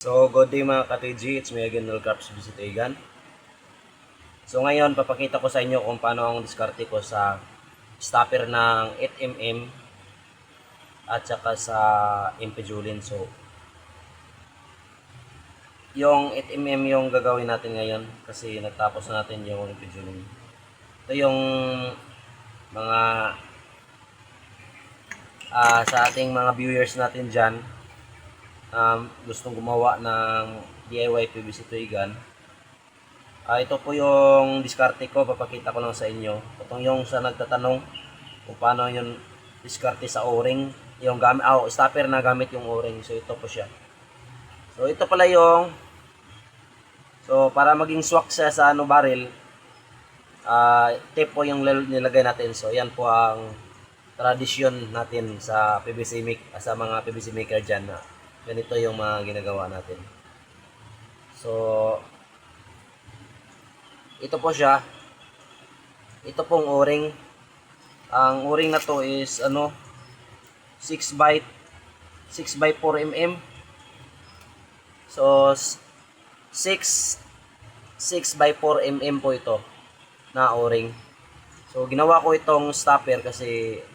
So, good day mga ka-TG, it's me again, Nolcarps Visitigan. So, ngayon, papakita ko sa inyo kung paano ang diskarte ko sa stopper ng 8mm at saka sa Impejulin. So, yung 8mm yung gagawin natin ngayon kasi natapos na natin yung Impejulin. Ito yung mga sa ating mga viewers natin dyan, gustong gumawa ng DIY PVC toy gun. Ito po yung diskarte ko, papakita ko lang sa inyo. Itong yung sa nagtatanong kung paano yung diskarte sa o-ring, yung gamit, stopper na gamit yung o-ring. So ito po siya. So ito pala yung, so para maging swak siya sa barrel, tape po yung nilagay natin. So yan po ang tradisyon natin sa PVC sa mga PVC maker dyan na ganito yung mga ginagawa natin. So ito po siya. Ito pong o-ring. Ang o-ring na to is 6 by 4 mm. So 6 by 4 mm po ito na o-ring. So ginawa ko itong stopper kasi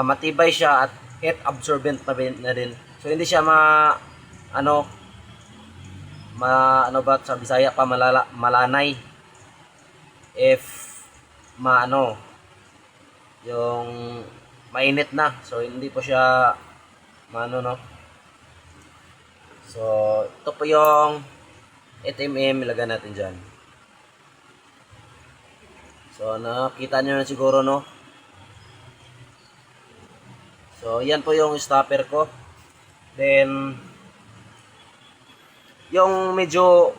matibay siya at heat absorbent na din. So hindi siya ano ba sa Bisaya pa malanay if yung mainit na. So hindi po siya no. So ito po yung 8mm ilagay natin diyan. So nakita niyo na siguro no. So yan po yung stopper ko. Then yung medyo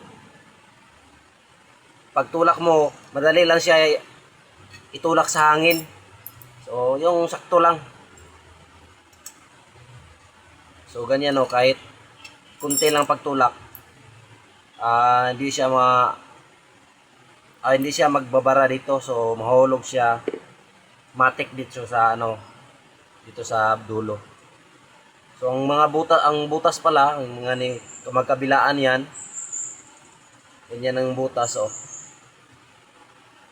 pagtulak mo, madali lang siya itulak sa hangin. So, yung sakto lang. So, ganyan kahit kunti lang pagtulak, hindi siya magbabara dito. So, mahulog siya. Matik dito sa dito sa dulo. So, ang butas pala, ang mga magkabilaan yan. Ganyan ang butas,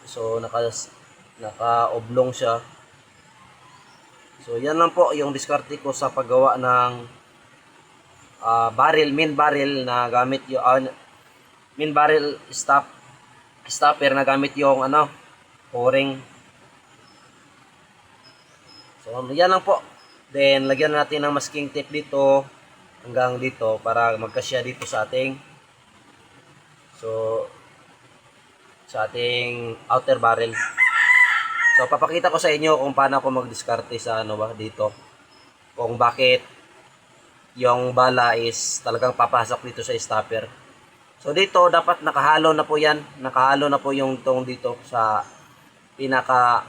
So, naka-oblong siya. So, yan lang po yung diskarte ko sa paggawa ng main barrel na gamit yung main barrel stopper na gamit yung o-ring. So, yan lang po. Then, lagyan natin ng masking tape dito hanggang dito para magkasya dito sa ating outer barrel. So papakita ko sa inyo kung paano ako magdiskarte sa dito. Kung bakit yung bala is talagang papasok dito sa stopper. So dito dapat nakahalo na po 'yan. Nakahalo na po yung tong dito sa pinaka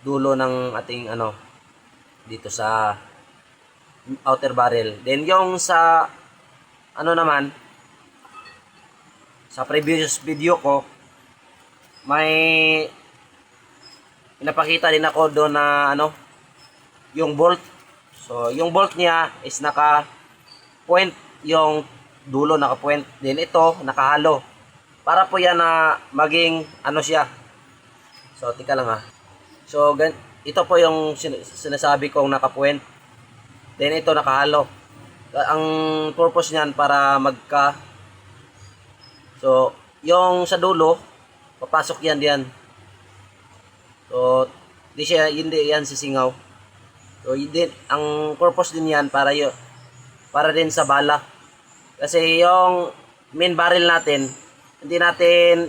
dulo ng ating dito sa outer barrel. Then yung sa naman sa previous video ko, may pinapakita din ako doon na yung bolt. So, yung bolt niya is naka-point, yung dulo naka-point. Then ito, nakahalo. Para po yan na maging siya. So, tika lang So, ito po yung sinasabi kong naka-point. Then ito nakahalo. Ang purpose niyan para So, yung sa dulo, papasok yan diyan. So, hindi yan sisingaw. So, ang purpose din yan para din sa bala. Kasi yung main barrel natin, hindi natin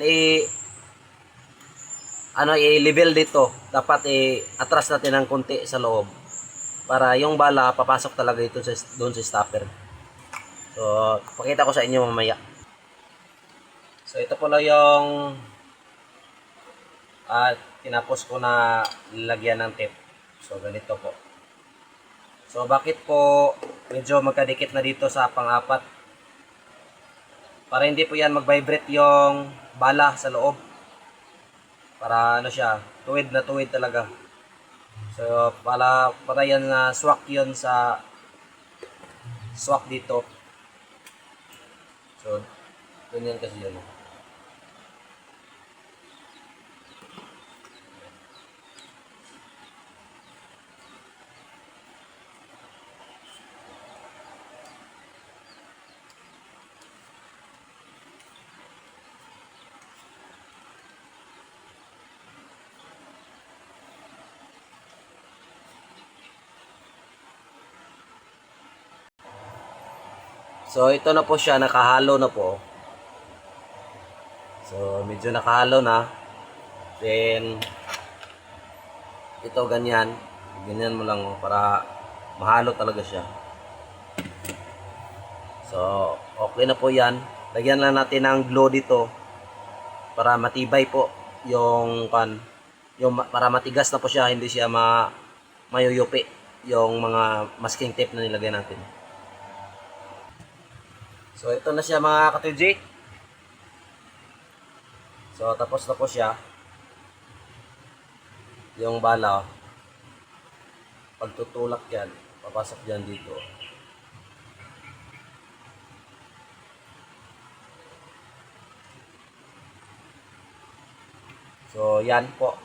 i-level dito. Dapat atras natin ng konti sa loob. Para yung bala, papasok talaga dito doon sa stopper. So, pakita ko sa inyo mamaya. So ito pala yung tinapos ko na lagyan ng tape. So ganito po. So bakit po medyo magkadikit na dito sa pang-apat? Para hindi po yan mag-vibrate yung bala sa loob. Para siya, tuwid na tuwid talaga. So para yan na swak yun sa swak dito. So, ganyan kasi yun. So, ito na po siya, nakahalo na po. So, medyo nakahalo na. Then, ito ganyan. Ganyan mo lang para mahalo talaga siya. So, okay na po yan. Lagyan lang natin ng glue dito para matibay po yung para matigas na po siya, hindi siya mayuyupi yung mga masking tape na nilagay natin. So, ito na siya mga ka-2J. So, tapos na po siya. Yung bala, pagtutulak yan, papasok dyan dito. So, yan po.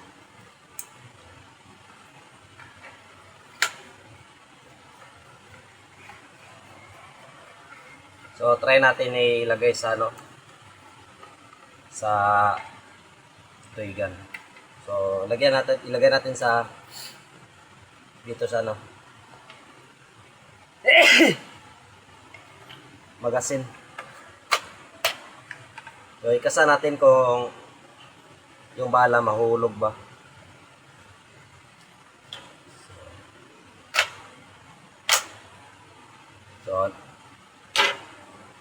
So, try natin ilagay sa sa tuigan. So, ilagay natin sa dito sa magasin. So, ikasa natin kung yung bala mahulog ba. So,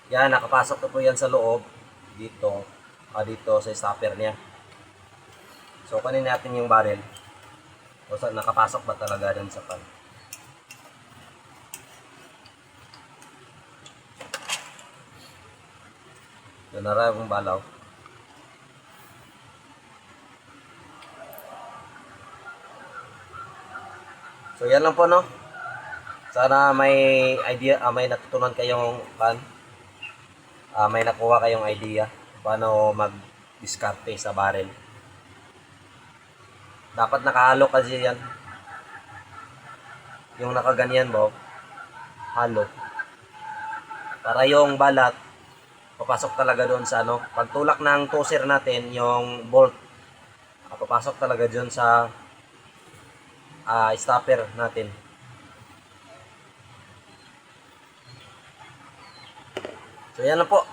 yan, nakapasok na po yan sa loob dito, dito sa stopper niya. So, kunin natin yung barrel. O, nakapasok ba talaga dun sa pan. Ito na rin yung balaw. So, yan lang po, no? Sana may idea, may natutunan kayong may nakuha kayong idea paano mag-diskarte sa barrel. Dapat nakahalo kasi yan. Yung nakaganyan mo, halo. Para yung balat, papasok talaga doon sa pagtulak ng toser natin, yung bolt, papasok talaga doon sa stopper natin. So yan lang po.